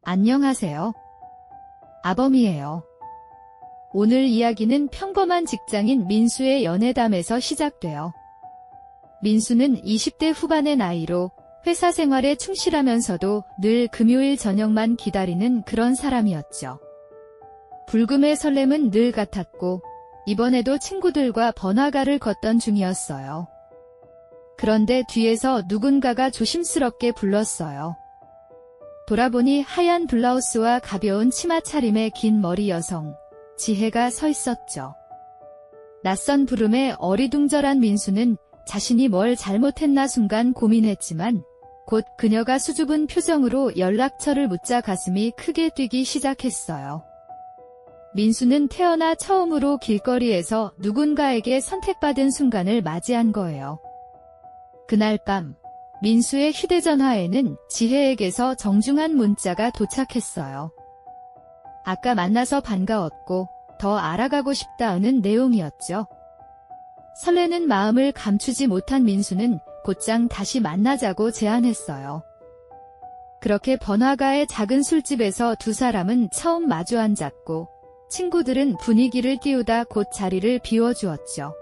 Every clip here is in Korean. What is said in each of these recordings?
안녕하세요. 아범이에요. 오늘 이야기는 평범한 직장인 민수의 연애담에서 시작돼요. 민수는 20대 후반의 나이로 회사 생활에 충실하면서도 늘 금요일 저녁만 기다리는 그런 사람이었죠. 불금의 설렘은 늘 같았고 이번에도 친구들과 번화가를 걷던 중이었어요. 그런데 뒤에서 누군가가 조심스럽게 불렀어요. 돌아보니 하얀 블라우스와 가벼운 치마 차림의 긴 머리 여성, 지혜가 서 있었죠. 낯선 부름에 어리둥절한 민수는 자신이 뭘 잘못했나 순간 고민했지만 곧 그녀가 수줍은 표정으로 연락처를 묻자 가슴이 크게 뛰기 시작했어요. 민수는 태어나 처음으로 길거리에서 누군가에게 선택받은 순간을 맞이한 거예요. 그날 밤 민수의 휴대전화에는 지혜에게서 정중한 문자가 도착했어요. 아까 만나서 반가웠고 더 알아가고 싶다는 내용이었죠. 설레는 마음을 감추지 못한 민수는 곧장 다시 만나자고 제안했어요. 그렇게 번화가의 작은 술집에서 두 사람은 처음 마주 앉았고 친구들은 분위기를 띄우다 곧 자리를 비워주었죠.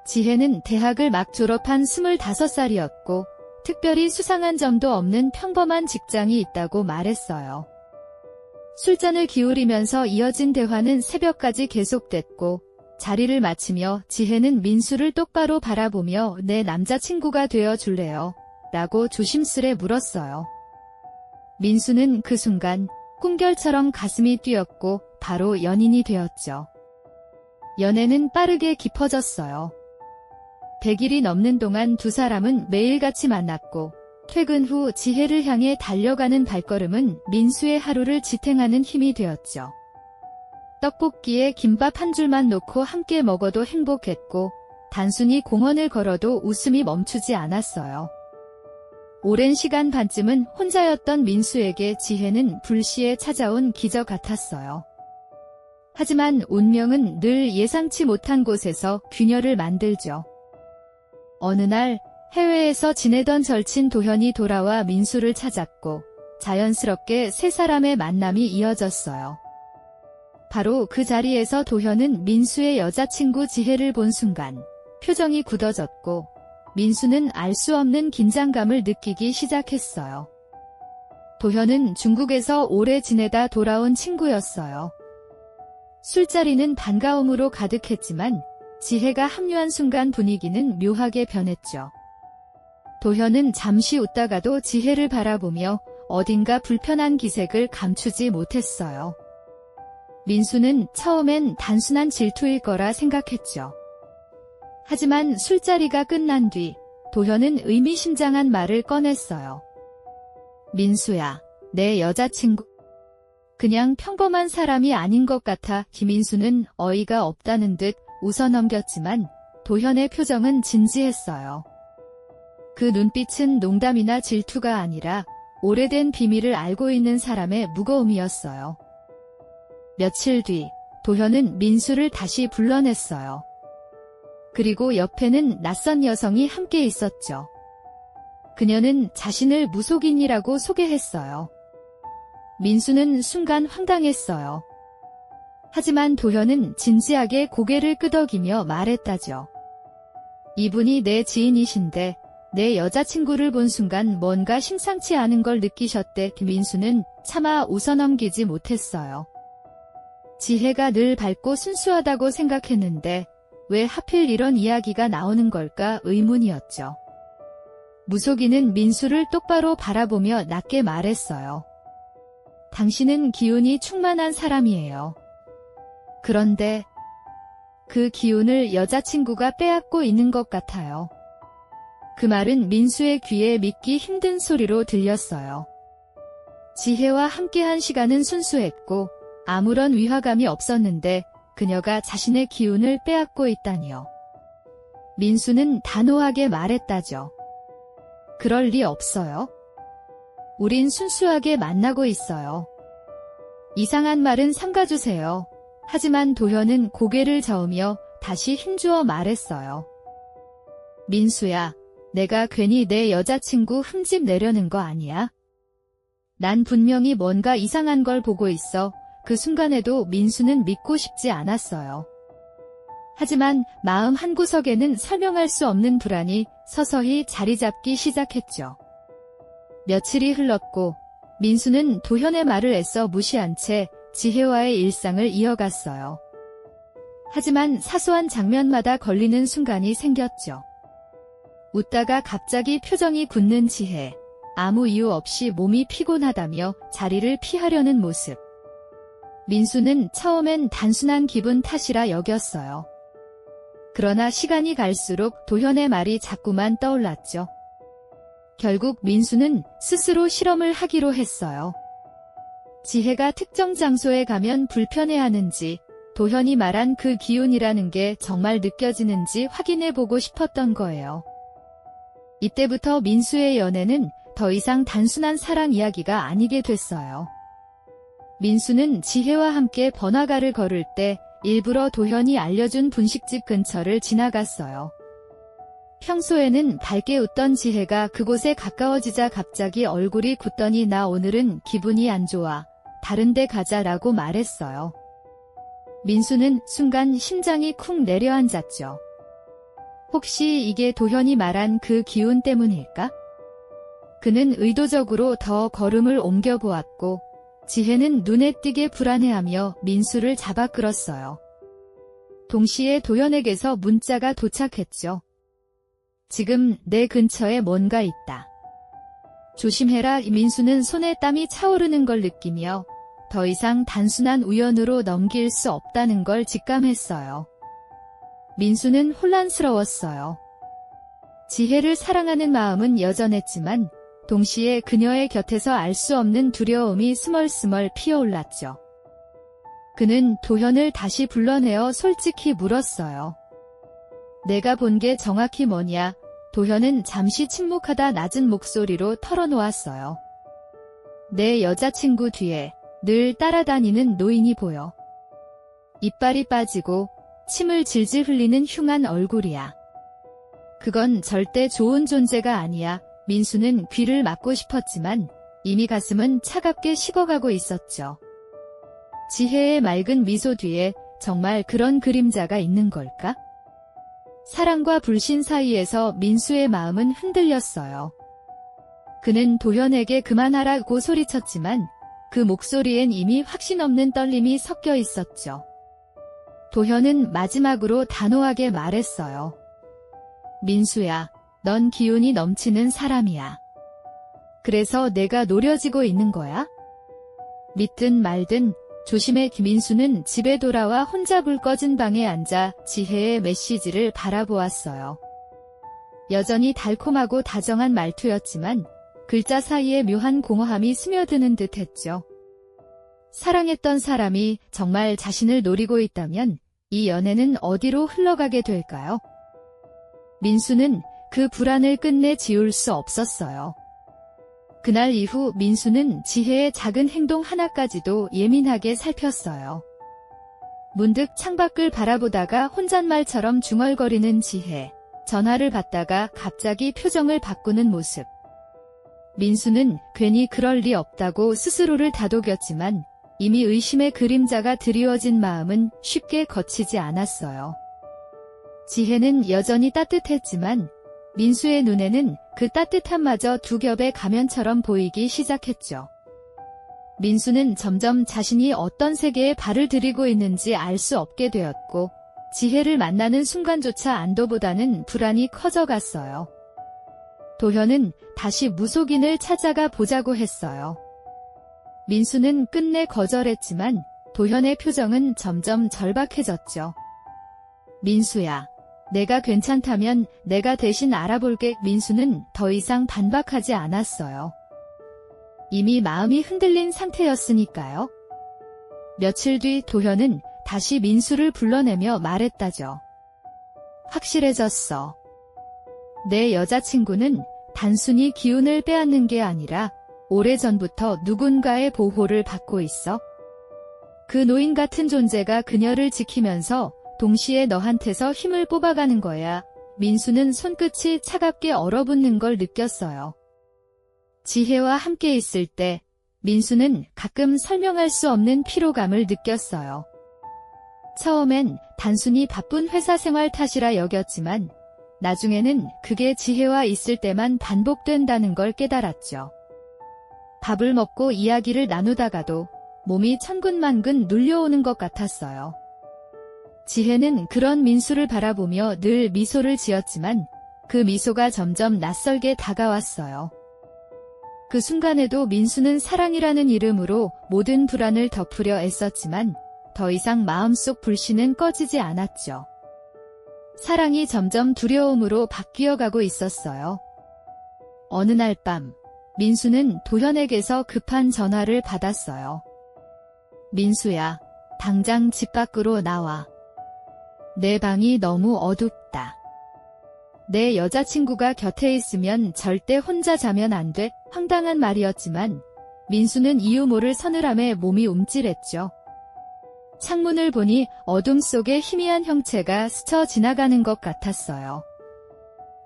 지혜는 대학을 막 졸업한 25살이었고 특별히 수상한 점도 없는 평범한 직장이 있다고 말했어요. 술잔을 기울이면서 이어진 대화는 새벽까지 계속됐고 자리를 마치며 지혜는 민수를 똑바로 바라보며 내 남자친구가 되어 줄래요? 라고 조심스레 물었어요. 민수는 그 순간 꿈결처럼 가슴이 뛰었고 바로 연인이 되었죠. 연애는 빠르게 깊어졌어요. 100일이 넘는 동안 두 사람은 매일같이 만났고 퇴근 후 지혜를 향해 달려가는 발걸음은 민수의 하루를 지탱하는 힘이 되었죠. 떡볶이에 김밥 한 줄만 놓고 함께 먹어도 행복했고 단순히 공원을 걸어도 웃음이 멈추지 않았어요. 오랜 시간 반쯤은 혼자였던 민수에게 지혜는 불시에 찾아온 기적 같았어요. 하지만 운명은 늘 예상치 못한 곳에서 균열을 만들죠. 어느 날 해외에서 지내던 절친 도현이 돌아와 민수를 찾았고 자연스럽게 세 사람의 만남이 이어졌어요. 바로 그 자리에서 도현은 민수의 여자친구 지혜를 본 순간 표정이 굳어졌고 민수는 알 수 없는 긴장감을 느끼기 시작했어요. 도현은 중국에서 오래 지내다 돌아온 친구였어요. 술자리는 반가움으로 가득했지만 지혜가 합류한 순간 분위기는 묘하게 변했죠. 도현은 잠시 웃다가도 지혜를 바라보며 어딘가 불편한 기색을 감추지 못했어요. 민수는 처음엔 단순한 질투일 거라 생각했죠. 하지만 술자리가 끝난 뒤 도현은 의미심장한 말을 꺼냈어요. 민수야, 내 여자친구. 그냥 평범한 사람이 아닌 것 같아. 김민수는 어이가 없다는 듯 웃어넘겼지만 도현의 표정은 진지했어요. 그 눈빛은 농담이나 질투가 아니라 오래된 비밀을 알고 있는 사람의 무거움이었어요. 며칠 뒤 도현은 민수를 다시 불러냈어요. 그리고 옆에는 낯선 여성이 함께 있었죠. 그녀는 자신을 무속인이라고 소개했어요. 민수는 순간 황당했어요. 하지만 도현은 진지하게 고개를 끄덕이며 말했다죠. 이분이 내 지인이신데 내 여자친구를 본 순간 뭔가 심상치 않은 걸 느끼셨대. 민수는 차마 웃어넘기지 못했어요. 지혜가 늘 밝고 순수하다고 생각했는데 왜 하필 이런 이야기가 나오는 걸까 의문이었죠. 무속인은 민수를 똑바로 바라보며 낮게 말했어요. 당신은 기운이 충만한 사람이에요. 그런데 그 기운을 여자친구가 빼앗고 있는 것 같아요. 그 말은 민수의 귀에 믿기 힘든 소리로 들렸어요. 지혜와 함께한 시간은 순수했고 아무런 위화감이 없었는데 그녀가 자신의 기운을 빼앗고 있다니요. 민수는 단호하게 말했다죠. 그럴 리 없어요. 우린 순수하게 만나고 있어요. 이상한 말은 삼가주세요. 하지만 도현은 고개를 저으며 다시 힘주어 말했어요. 민수야, 내가 괜히 내 여자친구 흠집 내려는 거 아니야? 난 분명히 뭔가 이상한 걸 보고 있어. 그 순간에도 민수는 믿고 싶지 않았어요. 하지만 마음 한구석에는 설명할 수 없는 불안이 서서히 자리 잡기 시작했죠. 며칠이 흘렀고 민수는 도현의 말을 애써 무시한 채 지혜와의 일상을 이어갔어요. 하지만 사소한 장면마다 걸리는 순간이 생겼죠. 웃다가 갑자기 표정이 굳는 지혜, 아무 이유 없이 몸이 피곤하다며 자리를 피하려는 모습. 민수는 처음엔 단순한 기분 탓이라 여겼어요. 그러나 시간이 갈수록 도현의 말이 자꾸만 떠올랐죠. 결국 민수는 스스로 실험을 하기로 했어요. 지혜가 특정 장소에 가면 불편해하는지, 도현이 말한 그 기운이라는 게 정말 느껴지는지 확인해보고 싶었던 거예요. 이때부터 민수의 연애는 더 이상 단순한 사랑 이야기가 아니게 됐어요. 민수는 지혜와 함께 번화가를 걸을 때 일부러 도현이 알려준 분식집 근처를 지나갔어요. 평소에는 밝게 웃던 지혜가 그곳에 가까워지자 갑자기 얼굴이 굳더니 나 오늘은 기분이 안 좋아. 다른 데 가자라고 말했어요. 민수는 순간 심장이 쿵 내려앉았죠. 혹시 이게 도현이 말한 그 기운 때문일까? 그는 의도적으로 더 걸음을 옮겨보았고 지혜는 눈에 띄게 불안해하며 민수를 잡아 끌었어요. 동시에 도현에게서 문자가 도착했죠. 지금 내 근처에 뭔가 있다. 조심해라. 민수는 손에 땀이 차오르는 걸 느끼며 더 이상 단순한 우연으로 넘길 수 없다는 걸 직감했어요. 민수는 혼란스러웠어요. 지혜를 사랑하는 마음은 여전했지만 동시에 그녀의 곁에서 알 수 없는 두려움이 스멀스멀 피어올랐죠. 그는 도현을 다시 불러내어 솔직히 물었어요. 내가 본 게 정확히 뭐냐? 도현은 잠시 침묵하다 낮은 목소리로 털어놓았어요. 내 여자친구 뒤에 늘 따라다니는 노인이 보여. 이빨이 빠지고 침을 질질 흘리는 흉한 얼굴이야. 그건 절대 좋은 존재가 아니야. 민수는 귀를 막고 싶었지만 이미 가슴은 차갑게 식어가고 있었죠. 지혜의 맑은 미소 뒤에 정말 그런 그림자가 있는 걸까? 사랑과 불신 사이에서 민수의 마음은 흔들렸어요. 그는 도현에게 그만하라고 소리쳤지만 그 목소리엔 이미 확신 없는 떨림이 섞여 있었죠. 도현은 마지막으로 단호하게 말했어요. 민수야, 넌 기운이 넘치는 사람이야. 그래서 내가 노려지고 있는 거야? 믿든 말든 조심해. 민수는 집에 돌아와 혼자 불 꺼진 방에 앉아 지혜의 메시지를 바라보았어요. 여전히 달콤하고 다정한 말투였지만 글자 사이에 묘한 공허함이 스며드는 듯 했죠. 사랑했던 사람이 정말 자신을 노리고 있다면 이 연애는 어디로 흘러가게 될까요? 민수는 그 불안을 끝내 지울 수 없었어요. 그날 이후 민수는 지혜의 작은 행동 하나까지도 예민하게 살폈어요. 문득 창밖을 바라보다가 혼잣말처럼 중얼거리는 지혜, 전화를 받다가 갑자기 표정을 바꾸는 모습. 민수는 괜히 그럴 리 없다고 스스로를 다독였지만 이미 의심의 그림자가 드리워진 마음은 쉽게 거치지 않았어요. 지혜는 여전히 따뜻했지만 민수의 눈에는 그 따뜻함마저 두 겹의 가면처럼 보이기 시작했죠. 민수는 점점 자신이 어떤 세계에 발을 들이고 있는지 알 수 없게 되었고 지혜를 만나는 순간조차 안도보다는 불안이 커져갔어요. 도현은 다시 무속인을 찾아가 보자고 했어요. 민수는 끝내 거절했지만 도현의 표정은 점점 절박해졌죠. 민수야, 내가 괜찮다면 내가 대신 알아볼게. 민수는 더 이상 반박하지 않았어요. 이미 마음이 흔들린 상태였으니까요. 며칠 뒤 도현은 다시 민수를 불러내며 말했다죠. 확실해졌어. 내 여자친구는 단순히 기운을 빼앗는 게 아니라 오래전부터 누군가의 보호를 받고 있어. 그 노인 같은 존재가 그녀를 지키면서 동시에 너한테서 힘을 뽑아가는 거야. 민수는 손끝이 차갑게 얼어붙는 걸 느꼈어요. 지혜와 함께 있을 때 민수는 가끔 설명할 수 없는 피로감을 느꼈어요. 처음엔 단순히 바쁜 회사 생활 탓이라 여겼지만 나중에는 그게 지혜와 있을 때만 반복된다는 걸 깨달았죠. 밥을 먹고 이야기를 나누다가도 몸이 천근만근 눌려오는 것 같았어요. 지혜는 그런 민수를 바라보며 늘 미소를 지었지만 그 미소가 점점 낯설게 다가왔어요. 그 순간에도 민수는 사랑이라는 이름으로 모든 불안을 덮으려 애썼지만 더 이상 마음속 불씨는 꺼지지 않았죠. 사랑이 점점 두려움으로 바뀌어가고 있었어요. 어느 날 밤, 민수는 도현에게서 급한 전화를 받았어요. 민수야, 당장 집 밖으로 나와. 내 방이 너무 어둡다. 내 여자친구가 곁에 있으면 절대 혼자 자면 안 돼. 황당한 말이었지만 민수는 이유 모를 서늘함에 몸이 움찔했죠. 창문을 보니 어둠 속에 희미한 형체가 스쳐 지나가는 것 같았어요.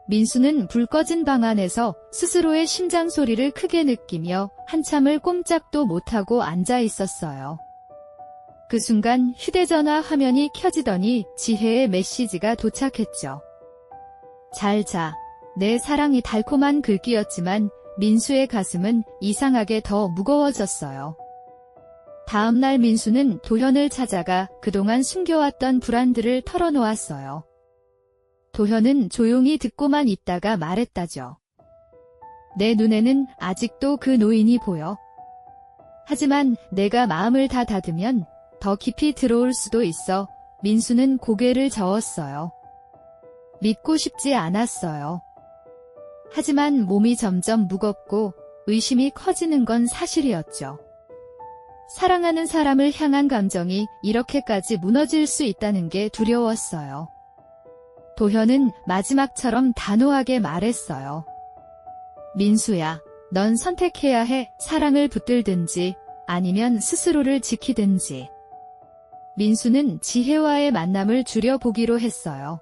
민수는 불 꺼진 방 안에서 스스로의 심장 소리를 크게 느끼며 한참을 꼼짝도 못하고 앉아 있었어요. 그 순간 휴대전화 화면이 켜지더니 지혜의 메시지가 도착했죠. 잘 자. 내 사랑이 달콤한 글귀였지만 민수의 가슴은 이상하게 더 무거워졌어요. 다음 날 민수는 도현을 찾아가 그동안 숨겨왔던 불안들을 털어놓았어요. 도현은 조용히 듣고만 있다가 말했다죠. 내 눈에는 아직도 그 노인이 보여. 하지만 내가 마음을 다 닫으면 더 깊이 들어올 수도 있어. 민수는 고개를 저었어요. 믿고 싶지 않았어요. 하지만 몸이 점점 무겁고 의심이 커지는 건 사실이었죠. 사랑하는 사람을 향한 감정이 이렇게까지 무너질 수 있다는 게 두려웠어요. 도현은 마지막처럼 단호하게 말했어요. 민수야, 넌 선택해야 해. 사랑을 붙들든지 아니면 스스로를 지키든지. 민수는 지혜와의 만남을 줄여보기로 했어요.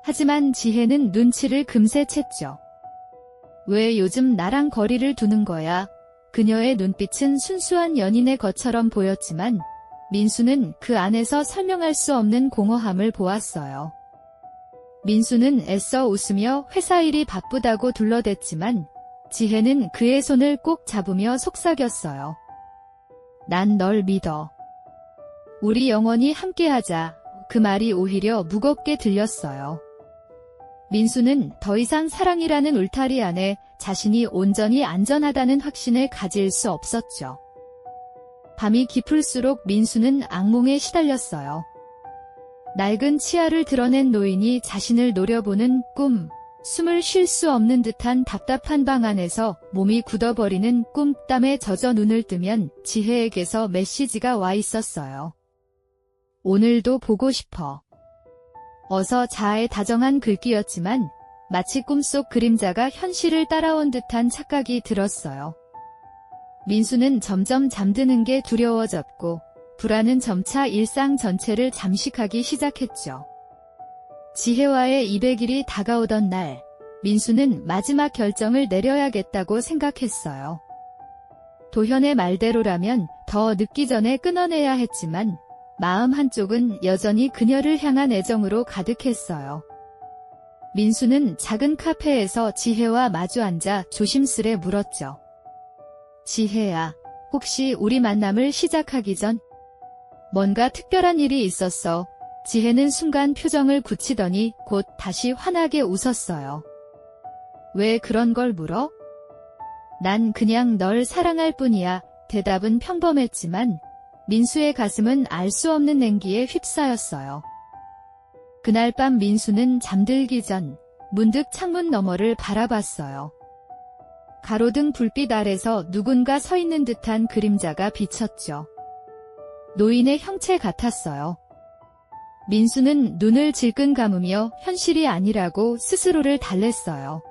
하지만 지혜는 눈치를 금세 챘죠. 왜 요즘 나랑 거리를 두는 거야? 그녀의 눈빛은 순수한 연인의 것처럼 보였지만 민수는 그 안에서 설명할 수 없는 공허함을 보았어요. 민수는 애써 웃으며 회사 일이 바쁘다고 둘러댔지만 지혜는 그의 손을 꼭 잡으며 속삭였어요. 난 널 믿어. 우리 영원히 함께하자. 그 말이 오히려 무겁게 들렸어요. 민수는 더 이상 사랑이라는 울타리 안에 자신이 온전히 안전하다는 확신을 가질 수 없었죠. 밤이 깊을수록 민수는 악몽에 시달렸어요. 낡은 치아를 드러낸 노인이 자신을 노려보는 꿈, 숨을 쉴 수 없는 듯한 답답한 방 안에서 몸이 굳어버리는 꿈, 땀에 젖어 눈을 뜨면 지혜에게서 메시지가 와 있었어요. 오늘도 보고 싶어. 어서 자의 다정한 글귀였지만 마치 꿈속 그림자가 현실을 따라온 듯한 착각이 들었어요. 민수는 점점 잠드는 게 두려워졌고 불안은 점차 일상 전체를 잠식하기 시작했죠. 지혜와의 200일이 다가오던 날, 민수는 마지막 결정을 내려야겠다고 생각했어요. 도현의 말대로라면 더 늦기 전에 끊어내야 했지만 마음 한쪽은 여전히 그녀를 향한 애정으로 가득했어요. 민수는 작은 카페에서 지혜와 마주 앉아 조심스레 물었죠. 지혜야, 혹시 우리 만남을 시작하기 전 뭔가 특별한 일이 있었어? 지혜는 순간 표정을 굳히더니 곧 다시 환하게 웃었어요. 왜 그런 걸 물어? 난 그냥 널 사랑할 뿐이야. 대답은 평범했지만 민수의 가슴은 알 수 없는 냉기에 휩싸였어요. 그날 밤 민수는 잠들기 전 문득 창문 너머를 바라봤어요. 가로등 불빛 아래서 누군가 서 있는 듯한 그림자가 비쳤죠. 노인의 형체 같았어요. 민수는 눈을 질끈 감으며 현실이 아니라고 스스로를 달랬어요.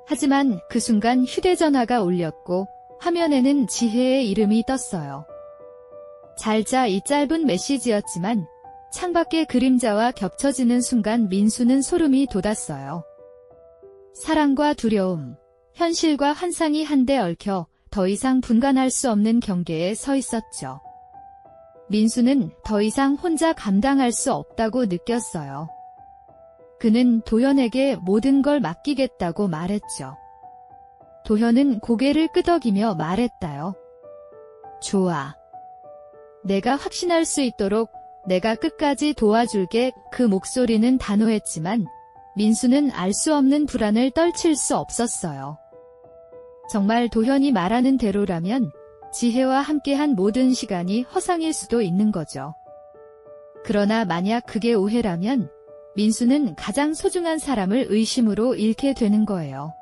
하지만 그 순간 휴대전화가 울렸고 화면에는 지혜의 이름이 떴어요. 잘 자. 이 짧은 메시지였지만 창밖의 그림자와 겹쳐지는 순간 민수는 소름이 돋았어요. 사랑과 두려움, 현실과 환상이 한데 얽혀 더 이상 분간할 수 없는 경계에 서 있었죠. 민수는 더 이상 혼자 감당할 수 없다고 느꼈어요. 그는 도현에게 모든 걸 맡기겠다고 말했죠. 도현은 고개를 끄덕이며 말했다요. 좋아. 내가 확신할 수 있도록 내가 끝까지 도와줄게. 그 목소리는 단호했지만 민수는 알 수 없는 불안을 떨칠 수 없었어요. 정말 도현이 말하는 대로라면 지혜와 함께한 모든 시간이 허상일 수도 있는 거죠. 그러나 만약 그게 오해라면 민수는 가장 소중한 사람을 의심으로 잃게 되는 거예요.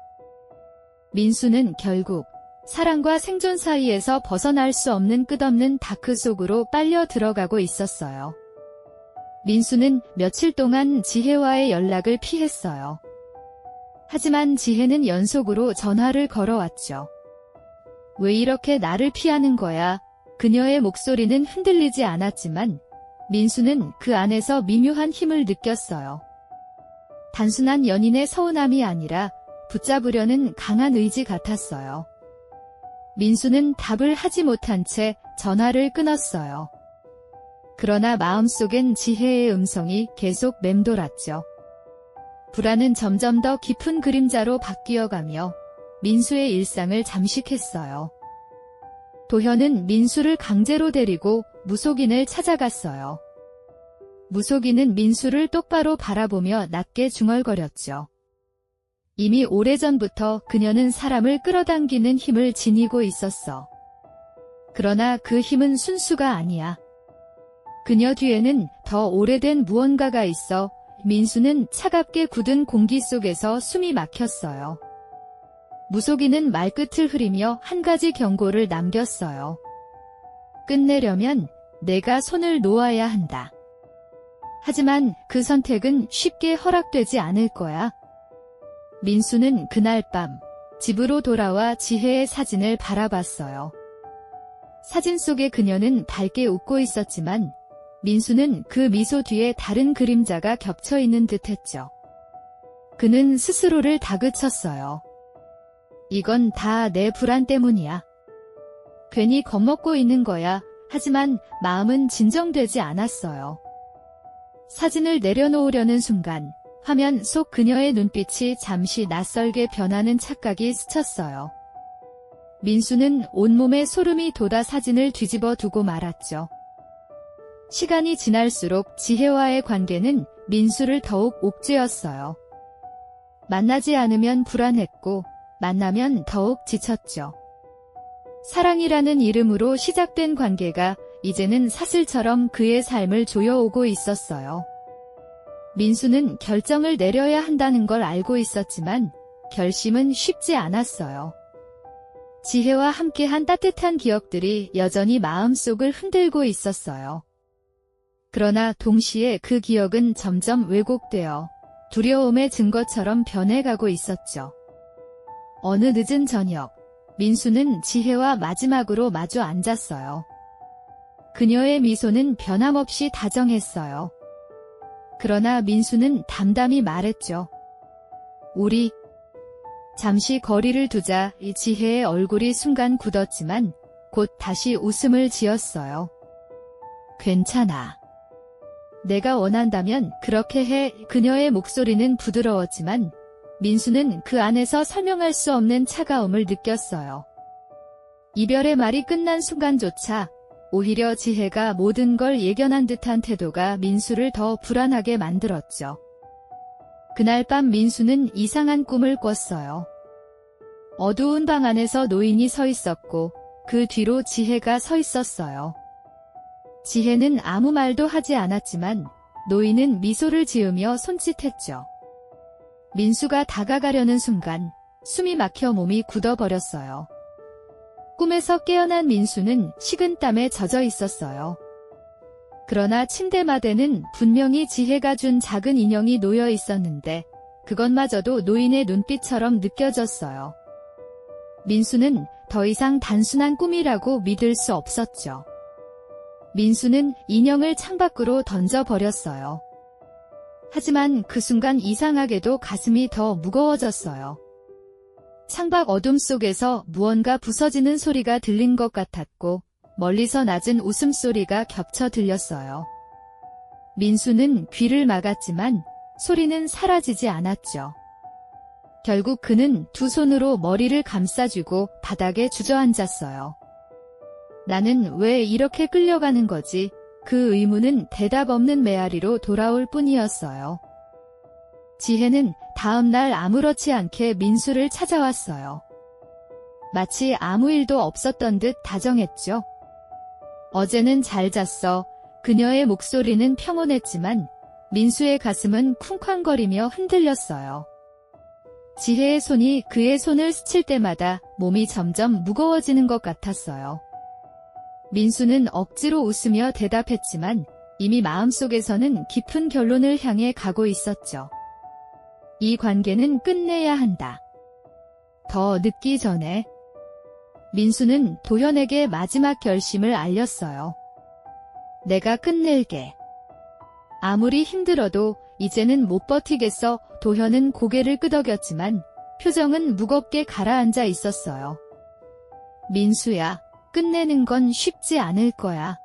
민수는 결국 사랑과 생존 사이에서 벗어날 수 없는 끝없는 다크 속으로 빨려 들어가고 있었어요. 민수는 며칠 동안 지혜와의 연락을 피했어요. 하지만 지혜는 연속으로 전화를 걸어왔죠. 왜 이렇게 나를 피하는 거야? 그녀의 목소리는 흔들리지 않았지만 민수는 그 안에서 미묘한 힘을 느꼈어요. 단순한 연인의 서운함이 아니라 붙잡으려는 강한 의지 같았어요. 민수는 답을 하지 못한 채 전화를 끊었어요. 그러나 마음속엔 지혜의 음성이 계속 맴돌았죠. 불안은 점점 더 깊은 그림자로 바뀌어가며 민수의 일상을 잠식했어요. 도현은 민수를 강제로 데리고 무속인을 찾아갔어요. 무속인은 민수를 똑바로 바라보며 낮게 중얼거렸죠. 이미 오래전부터 그녀는 사람을 끌어당기는 힘을 지니고 있었어. 그러나 그 힘은 순수가 아니야. 그녀 뒤에는 더 오래된 무언가가 있어. 민수는 차갑게 굳은 공기 속에서 숨이 막혔어요. 무속인은 말끝을 흐리며 한 가지 경고를 남겼어요. 끝내려면 내가 손을 놓아야 한다. 하지만 그 선택은 쉽게 허락되지 않을 거야. 민수는 그날 밤 집으로 돌아와 지혜의 사진을 바라봤어요. 사진 속의 그녀는 밝게 웃고 있었지만 민수는 그 미소 뒤에 다른 그림자가 겹쳐 있는 듯했죠. 그는 스스로를 다그쳤어요. 이건 다 내 불안 때문이야. 괜히 겁먹고 있는 거야. 하지만 마음은 진정되지 않았어요. 사진을 내려놓으려는 순간 화면 속 그녀의 눈빛이 잠시 낯설게 변하는 착각이 스쳤어요. 민수는 온몸에 소름이 돋아 사진을 뒤집어 두고 말았죠. 시간이 지날수록 지혜와의 관계는 민수를 더욱 옥죄었어요. 만나지 않으면 불안했고 만나면 더욱 지쳤죠. 사랑이라는 이름으로 시작된 관계가 이제는 사슬처럼 그의 삶을 조여오고 있었어요. 민수는 결정을 내려야 한다는 걸 알고 있었지만 결심은 쉽지 않았어요. 지혜와 함께한 따뜻한 기억들이 여전히 마음속을 흔들고 있었어요. 그러나 동시에 그 기억은 점점 왜곡되어 두려움의 증거처럼 변해가고 있었죠. 어느 늦은 저녁, 민수는 지혜와 마지막으로 마주 앉았어요. 그녀의 미소는 변함없이 다정했어요. 그러나 민수는 담담히 말했죠. 우리 잠시 거리를 두자. 이 지혜의 얼굴이 순간 굳었지만 곧 다시 웃음을 지었어요. 괜찮아. 내가 원한다면 그렇게 해. 그녀의 목소리는 부드러웠지만 민수는 그 안에서 설명할 수 없는 차가움을 느꼈어요. 이별의 말이 끝난 순간조차 오히려 지혜가 모든 걸 예견한 듯한 태도가 민수를 더 불안하게 만들었죠. 그날 밤 민수는 이상한 꿈을 꿨어요. 어두운 방 안에서 노인이 서 있었고 그 뒤로 지혜가 서 있었어요. 지혜는 아무 말도 하지 않았지만 노인은 미소를 지으며 손짓했죠. 민수가 다가가려는 순간 숨이 막혀 몸이 굳어버렸어요. 꿈에서 깨어난 민수는 식은땀에 젖어 있었어요. 그러나 침대마대는 분명히 지혜가 준 작은 인형이 놓여 있었는데 그것마저도 노인의 눈빛처럼 느껴졌어요. 민수는 더 이상 단순한 꿈이라고 믿을 수 없었죠. 민수는 인형을 창밖으로 던져버렸어요. 하지만 그 순간 이상하게도 가슴이 더 무거워졌어요. 창밖 어둠 속에서 무언가 부서지는 소리가 들린 것 같았고 멀리서 낮은 웃음소리가 겹쳐 들렸어요. 민수는 귀를 막았지만 소리는 사라지지 않았죠. 결국 그는 두 손으로 머리를 감싸쥐고 바닥에 주저앉았어요. 나는 왜 이렇게 끌려가는 거지? 그 의문은 대답 없는 메아리로 돌아올 뿐이었어요. 지혜는 다음 날 아무렇지 않게 민수를 찾아왔어요. 마치 아무 일도 없었던 듯 다정했죠. 어제는 잘 잤어. 그녀의 목소리는 평온했지만 민수의 가슴은 쿵쾅거리며 흔들렸어요. 지혜의 손이 그의 손을 스칠 때마다 몸이 점점 무거워지는 것 같았어요. 민수는 억지로 웃으며 대답했지만 이미 마음속에서는 깊은 결론을 향해 가고 있었죠. 이 관계는 끝내야 한다. 더 늦기 전에. 민수는 도현에게 마지막 결심을 알렸어요. 내가 끝낼게. 아무리 힘들어도 이제는 못 버티겠어. 도현은 고개를 끄덕였지만 표정은 무겁게 가라앉아 있었어요. 민수야, 끝내는 건 쉽지 않을 거야.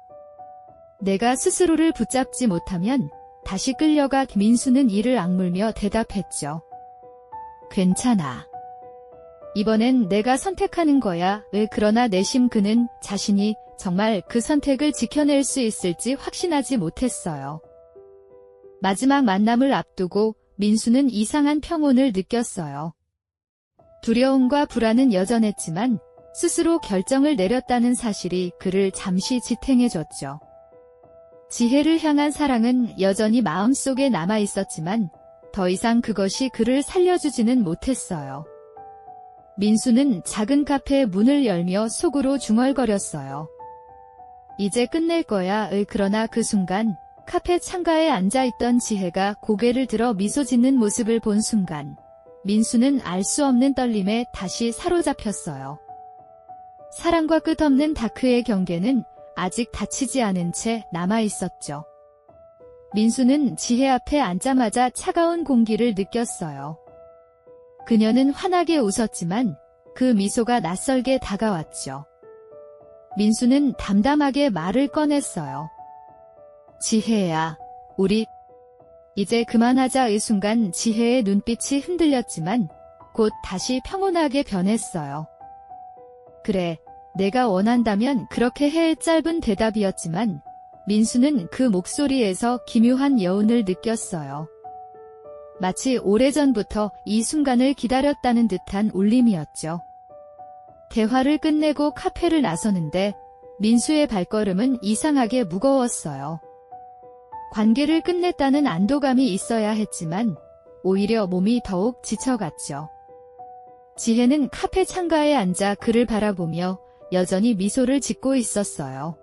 내가 스스로를 붙잡지 못하면 다시 끌려가. 민수는 이를 악물며 대답했죠. 괜찮아. 이번엔 내가 선택하는 거야. 왜 그러나 내심 그는 자신이 정말 그 선택을 지켜낼 수 있을지 확신하지 못했어요. 마지막 만남을 앞두고 민수는 이상한 평온을 느꼈어요. 두려움과 불안은 여전했지만 스스로 결정을 내렸다는 사실이 그를 잠시 지탱해줬죠. 지혜를 향한 사랑은 여전히 마음속에 남아있었지만 더 이상 그것이 그를 살려주지는 못했어요. 민수는 작은 카페의 문을 열며 속으로 중얼거렸어요. 이제 끝낼 거야. 그러나 그 순간 카페 창가에 앉아있던 지혜가 고개를 들어 미소 짓는 모습을 본 순간 민수는 알 수 없는 떨림에 다시 사로잡혔어요. 사랑과 끝없는 다크의 경계는 아직 닫히지 않은 채 남아있었죠. 민수는 지혜 앞에 앉자마자 차가운 공기를 느꼈어요. 그녀는 환하게 웃었지만 그 미소가 낯설게 다가왔죠. 민수는 담담하게 말을 꺼냈어요. 지혜야, 우리 이제 그만하자. 이 순간 지혜의 눈빛이 흔들렸지만 곧 다시 평온하게 변했어요. 그래, 내가 원한다면 그렇게 해. 짧은 대답이었지만 민수는 그 목소리에서 기묘한 여운을 느꼈어요. 마치 오래전부터 이 순간을 기다렸다는 듯한 울림이었죠. 대화를 끝내고 카페를 나서는데 민수의 발걸음은 이상하게 무거웠어요. 관계를 끝냈다는 안도감이 있어야 했지만 오히려 몸이 더욱 지쳐갔죠. 지혜는 카페 창가에 앉아 그를 바라보며 여전히 미소를 짓고 있었어요.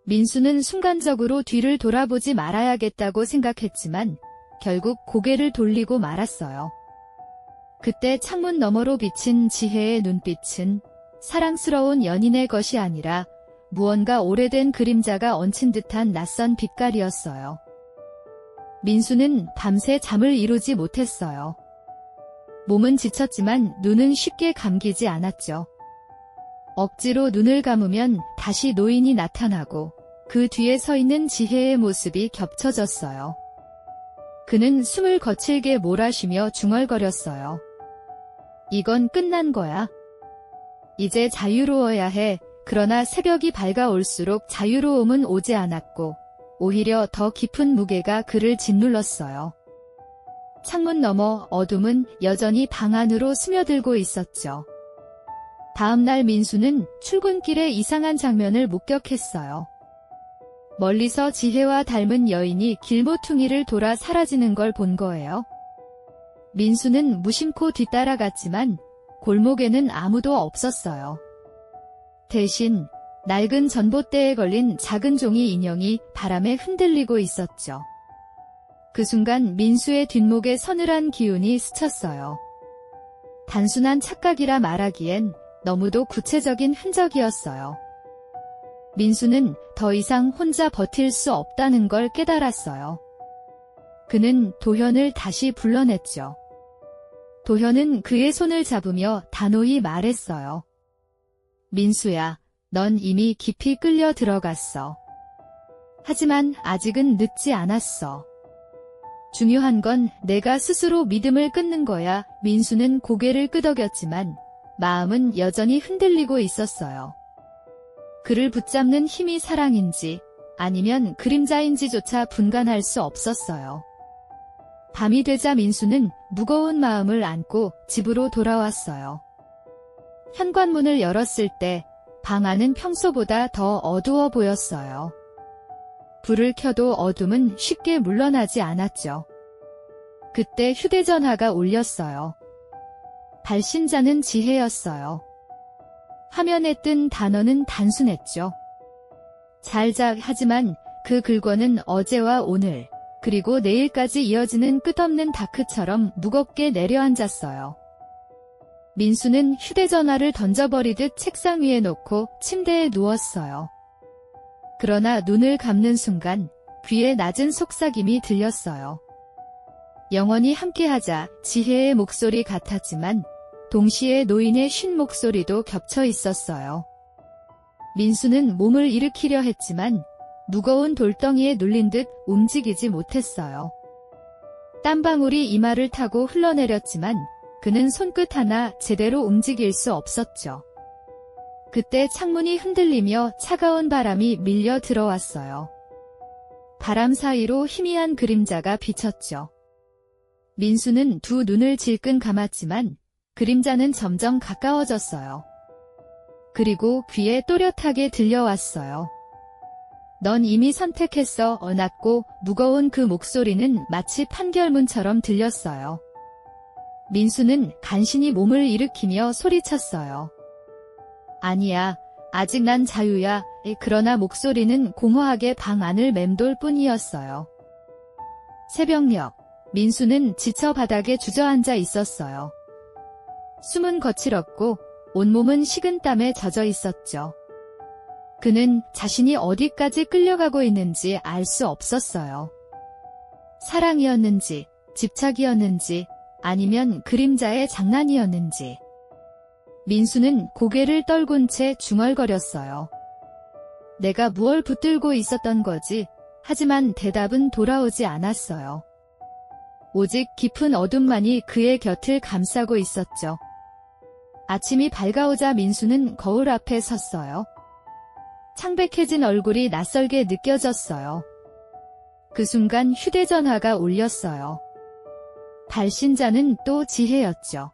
민수는 순간적으로 뒤를 돌아보지 말아야겠다고 생각했지만 결국 고개를 돌리고 말았어요. 그때 창문 너머로 비친 지혜의 눈빛은 사랑스러운 연인의 것이 아니라 무언가 오래된 그림자가 얹힌 듯한 낯선 빛깔이었어요. 민수는 밤새 잠을 이루지 못했어요. 몸은 지쳤지만 눈은 쉽게 감기지 않았죠. 억지로 눈을 감으면 다시 노인이 나타나고 그 뒤에 서 있는 지혜의 모습이 겹쳐졌어요. 그는 숨을 거칠게 몰아쉬며 중얼거렸어요. 이건 끝난 거야. 이제 자유로워야 해. 그러나 새벽이 밝아올수록 자유로움은 오지 않았고 오히려 더 깊은 무게가 그를 짓눌렀어요. 창문 너머 어둠은 여전히 방 안으로 스며들고 있었죠. 다음 날 민수는 출근길에 이상한 장면을 목격했어요. 멀리서 지혜와 닮은 여인이 길모퉁이를 돌아 사라지는 걸 본 거예요. 민수는 무심코 뒤따라갔지만 골목에는 아무도 없었어요. 대신 낡은 전봇대에 걸린 작은 종이 인형이 바람에 흔들리고 있었죠. 그 순간 민수의 뒷목에 서늘한 기운이 스쳤어요. 단순한 착각이라 말하기엔 너무도 구체적인 흔적이었어요. 민수는 더 이상 혼자 버틸 수 없다는 걸 깨달았어요. 그는 도현을 다시 불러냈죠. 도현은 그의 손을 잡으며 단호히 말했어요. 민수야, 넌 이미 깊이 끌려 들어갔어. 하지만 아직은 늦지 않았어. 중요한 건 내가 스스로 믿음을 끊는 거야. 민수는 고개를 끄덕였지만 마음은 여전히 흔들리고 있었어요. 그를 붙잡는 힘이 사랑인지 아니면 그림자인지조차 분간할 수 없었어요. 밤이 되자 민수는 무거운 마음을 안고 집으로 돌아왔어요. 현관문을 열었을 때 방 안은 평소보다 더 어두워 보였어요. 불을 켜도 어둠은 쉽게 물러나지 않았죠. 그때 휴대전화가 울렸어요. 발신자는 지혜였어요. 화면에 뜬 단어는 단순했죠. 잘자. 하지만 그 글권은 어제와 오늘, 그리고 내일까지 이어지는 끝없는 다크처럼 무겁게 내려앉았어요. 민수는 휴대전화를 던져버리듯 책상 위에 놓고 침대에 누웠어요. 그러나 눈을 감는 순간 귀에 낮은 속삭임이 들렸어요. 영원히 함께하자. 지혜의 목소리 같았지만 동시에 노인의 쉰 목소리도 겹쳐 있었어요. 민수는 몸을 일으키려 했지만 무거운 돌덩이에 눌린 듯 움직이지 못했어요. 땀방울이 이마를 타고 흘러내렸지만 그는 손끝 하나 제대로 움직일 수 없었죠. 그때 창문이 흔들리며 차가운 바람이 밀려 들어왔어요. 바람 사이로 희미한 그림자가 비쳤죠. 민수는 두 눈을 질끈 감았지만 그림자는 점점 가까워졌어요. 그리고 귀에 또렷하게 들려왔어요. 넌 이미 선택했어. 낮고 무거운 그 목소리는 마치 판결문처럼 들렸어요. 민수는 간신히 몸을 일으키며 소리쳤어요. 아니야, 아직 난 자유야. 그러나 목소리는 공허하게 방 안을 맴돌 뿐이었어요. 새벽녘, 민수는 지쳐 바닥에 주저앉아 있었어요. 숨은 거칠었고 온몸은 식은땀에 젖어 있었죠. 그는 자신이 어디까지 끌려가고 있는지 알 수 없었어요. 사랑이었는지, 집착이었는지, 아니면 그림자의 장난이었는지. 민수는 고개를 떨군 채 중얼거렸어요. 내가 무얼 붙들고 있었던 거지? 하지만 대답은 돌아오지 않았어요. 오직 깊은 어둠만이 그의 곁을 감싸고 있었죠. 아침이 밝아오자 민수는 거울 앞에 섰어요. 창백해진 얼굴이 낯설게 느껴졌어요. 그 순간 휴대전화가 울렸어요. 발신자는 또 지혜였죠.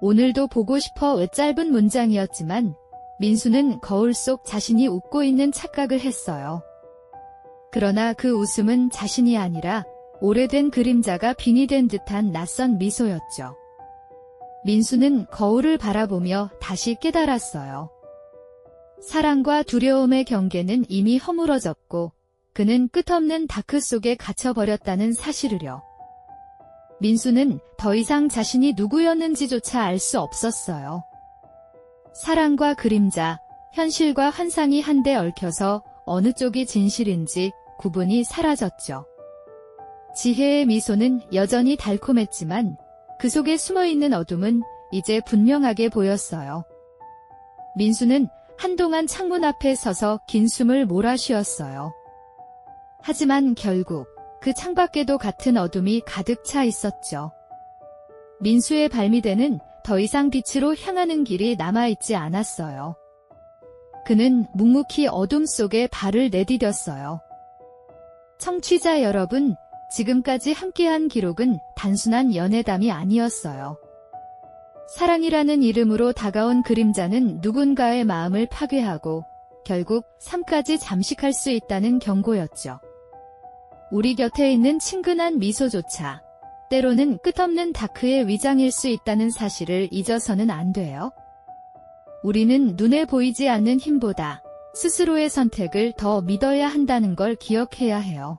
오늘도 보고 싶어. 왜 짧은 문장이었지만 민수는 거울 속 자신이 웃고 있는 착각을 했어요. 그러나 그 웃음은 자신이 아니라 오래된 그림자가 빙이 된 듯한 낯선 미소였죠. 민수는 거울을 바라보며 다시 깨달았어요. 사랑과 두려움의 경계는 이미 허물어졌고 그는 끝없는 다크 속에 갇혀버렸다는 사실을요. 민수는 더 이상 자신이 누구였는지조차 알 수 없었어요. 사랑과 그림자, 현실과 환상이 한데 얽혀서 어느 쪽이 진실인지 구분이 사라졌죠. 지혜의 미소는 여전히 달콤했지만 그 속에 숨어있는 어둠은 이제 분명하게 보였어요. 민수는 한동안 창문 앞에 서서 긴 숨을 몰아쉬었어요. 하지만 결국 그 창밖에도 같은 어둠이 가득 차 있었죠. 민수의 발밑에는 더 이상 빛으로 향하는 길이 남아있지 않았어요. 그는 묵묵히 어둠 속에 발을 내디뎠어요. 청취자 여러분, 지금까지 함께한 기록은 단순한 연애담이 아니었어요. 사랑이라는 이름으로 다가온 그림자는 누군가의 마음을 파괴하고 결국 삶까지 잠식할 수 있다는 경고였죠. 우리 곁에 있는 친근한 미소조차 때로는 끝없는 다크의 위장일 수 있다는 사실을 잊어서는 안 돼요. 우리는 눈에 보이지 않는 힘보다 스스로의 선택을 더 믿어야 한다는 걸 기억해야 해요.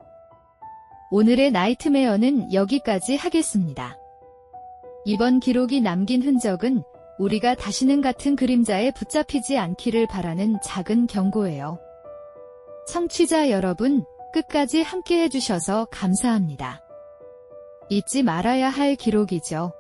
오늘의 나이트메어는 여기까지 하겠습니다. 이번 기록이 남긴 흔적은 우리가 다시는 같은 그림자에 붙잡히지 않기를 바라는 작은 경고예요. 청취자 여러분, 끝까지 함께 해주셔서 감사합니다. 잊지 말아야 할 기록이죠.